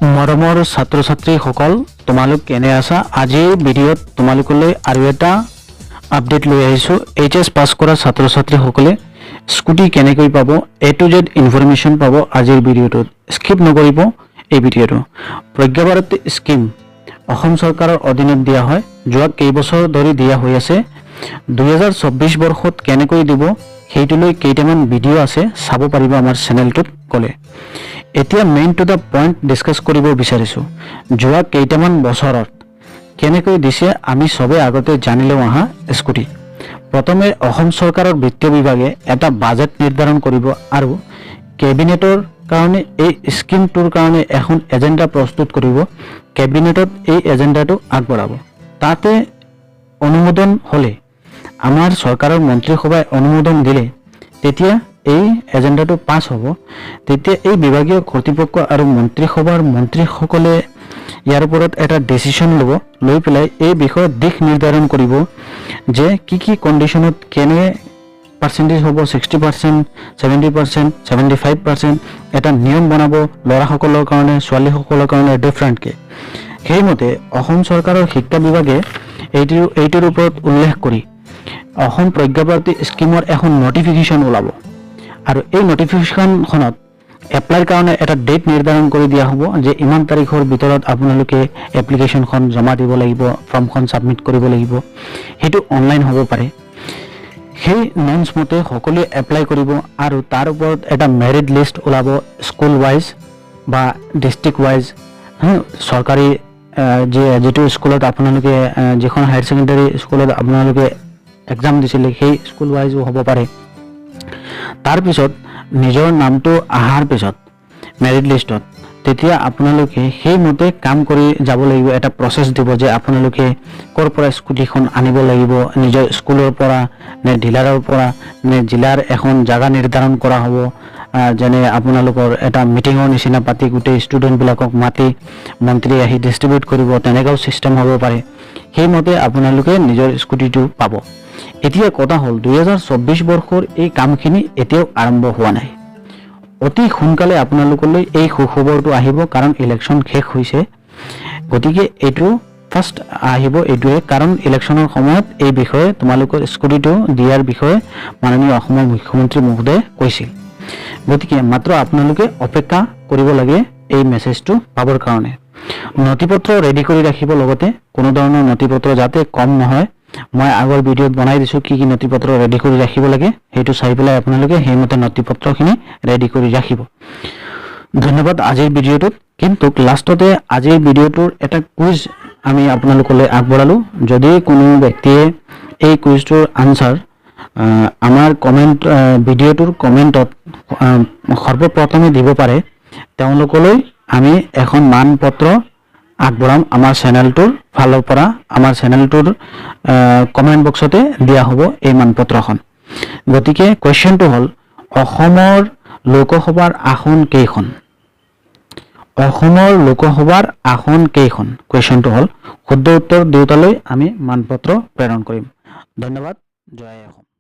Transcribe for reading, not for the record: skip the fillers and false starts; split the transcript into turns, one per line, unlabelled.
মৰমৰ ছাত্ৰ ছাত্ৰীসকল তোমালোক কেনে আছা আজিৰ ভিডিঅ'ত তোমালোকলৈ আৰু এটা আপডেট লৈ আহিছো এইচএস পাস কৰা ছাত্ৰ ছাত্ৰীসকলে স্কুটি কেনেকৈ পাব এ টু জেড ইনফৰমেশ্যন পাব আজিৰ ভিডিঅ'টোত স্কিপ নকৰিব এই ভিডিঅ'টো প্ৰজ্ঞা ভাৰতী স্কিম অসম চৰকাৰৰ অধীনত দিয়া হয় যোৱা কেইবছৰ ধৰি দিয়া হৈ আছে 2024 বৰ্ষত কেনেকৈ দিব সেইটোলৈ কেইটামান ভিডিঅ' আছে চাব পাৰিব আমাৰ চেনেলটোত গলে এতিয়া main to the point discuss কৰিব বিচাৰিছো যোৱা কেইটামান বছৰত কেনেকৈ দিছে আমি সবে আগতে জানিলো আহা স্কুটি প্ৰথমে অসম চৰকাৰৰ বিত্ত বিভাগে এটা বাজেট নিৰ্ধাৰণ কৰিব আৰু কেবিনেটৰ কাৰণে এই স্কিমটোৰ কাৰণে এখন এজেন্ডা প্ৰস্তুত কৰিব কেবিনেটত এই এজেন্ডাটো আগবঢ়াব তাতে অনুমোদন হলে আমাৰ চৰকাৰৰ মন্ত্ৰীসভাই অনুমোদন দিলে তেতিয়া এই এজেন্ডাটো পাস হ'ব তেতিয়া এই বিভাগীয় কৰ্তৃপক্ষ আৰু মন্ত্ৰীসভাৰ মন্ত্ৰীসকলে ইয়াৰ ওপৰত এটা ডিসিশন ল'ব লৈ পেলাই এই বিষয়ত দিশ নিৰ্ধাৰণ কৰিব যে কি কন্ডিশনত কেনে পাৰ্চেন্টেজ হ'ব 60% 70% 75% এটা নিয়ম বনাব লৰাসকলৰ কাৰণে ছোৱালীসকলৰ কাৰণে ডিফাৰেন্টকে সেইমতে অসম চৰকাৰৰ শিক্ষা বিভাগে এইটোৰ ওপৰত উল্লেখ কৰি অসম প্ৰজ্ঞা ভাৰতী স্কিমৰ এখন নোটিফিকেশন ওলাব আৰু এই নোটিফিকেশনখনত এপ্লাইৰ কাৰণে এটা ডেট নিৰ্ধাৰণ কৰি দিয়া হ'ব যে ইমান তাৰিখৰ ভিতৰত আপোনালোকে এপ্লিকেশনখন জমা দিব লাগিব ফৰ্মখন সাবমিট কৰিব লাগিব হেতু অনলাইন হ'ব পাৰে সেই নৰ্মছ মতে সকলোৱে এপ্লাই কৰিব আৰু তাৰ ওপৰত এটা মেৰিট লিষ্ট ওলাব স্কুল ওয়াইজ বা ডিস্ট্ৰিক্ট ওয়াইজ চৰকাৰী যেটো স্কুলত আপোনালোকে যিখন হায়াৰ সেকেন্ডাৰী স্কুলত আপোনালোকে এক্সাম দিছিলে সেই স্কুল ওয়াইজও হ'ব পাৰে তাৰ পিছত নিজৰ নামটো আহাৰ পিছত মেৰিট লিষ্টত তেতিয়া আপোনালোকে সেই মতে কাম কৰি যাব লাগিব এটা প্ৰসেস দিব যে আপোনালোকে কৰ পৰা স্কুটিখন আনিব লাগিব নিজৰ স্কুলৰ পৰা নে ডিলাৰৰ পৰা নে জিলাৰ এখন জাগা নিৰ্ধাৰণ কৰা হ'ব যেনে আপোনালোকৰ এটা মিটিঙৰ নিচিনা পাতি গোটেই ষ্টুডেন্ট বিলাকক মাতি মন্ত্ৰী আহি ডিস্ট্ৰিবিউট কৰিব তেনেকাও সিস্টেম হ'ব পাৰে সেই মতে আপোনালোকে নিজৰ স্কুটিটো পাব এতিয়া কথা হল 2024 বৰ্ষৰ এই কামখিনি এতিয়াও আৰম্ভ হোৱা নাই অতি সোনকালে আপোনালোকলৈ এই সুখবৰটো আহিব কাৰণ ইলেকশন শেষ হৈছে গতিকে এইটো ফাৰ্স্ট আহিব এইটোৱে কাৰণ ইলেকশনৰ সময়ত এই বিষয়ে তোমালোকৰ স্কুটিটো দিয়াৰ বিষয়ে মাননীয় অসমৰ মুখ্যমন্ত্ৰী মহোদয়ে কৈছিল গতিকে মাত্ৰ আপোনালোকে অপেক্ষা কৰিব লাগে এই মেছেজটো পাবৰ কাৰণে নথিপত্ৰ ৰেডি কৰি ৰাখিব লগতে কোনো ধৰণৰ নথিপত্ৰ যাতে কম নহয় মই আগৰ ভিডিঅ'ত বনাই দিছো কি নথিপত্ৰ ৰেডি কৰি ৰাখিব লাগে হেতু চাই পেলাই আপোনালোকে হেমতে নথিপত্ৰখিনি ৰেডি কৰি ৰাখিব ধন্যবাদ আজিৰ ভিডিঅ'টোত কিন্তু লাষ্টতে আজিৰ ভিডিঅ'টোৰ এটা কুইজ আমি আপোনালোকলৈ আগবঢ়ালো যদি কোনো ব্যক্তিয়ে এই কুইজটোৰ আনসাৰ আমাৰ কমেন্ট ভিডিঅ'টোৰ কমেন্টত সৰ্বপ্ৰথমে দিব পাৰে তেওঁলোকলৈ আমি এখন মানপত্ৰ আগবঢ়াম আমাৰ চেনেলটোৰ ফালৰ পৰা আমাৰ চেনেলটোৰ কমেন্ট বক্সতে দিয়া হ'ব এই মানপত্ৰখন গতিকে কোৱেশ্চনটো হল অসমৰ লোকসভাৰ আসন কেইখন অসমৰ লোকসভাৰ আসন কেইখন কোৱেশ্চনটো হল শুদ্ধ উত্তৰ দুটালৈ আমি মানপত্ৰ প্ৰেৰণ কৰিম ধন্যবাদ জয় অসম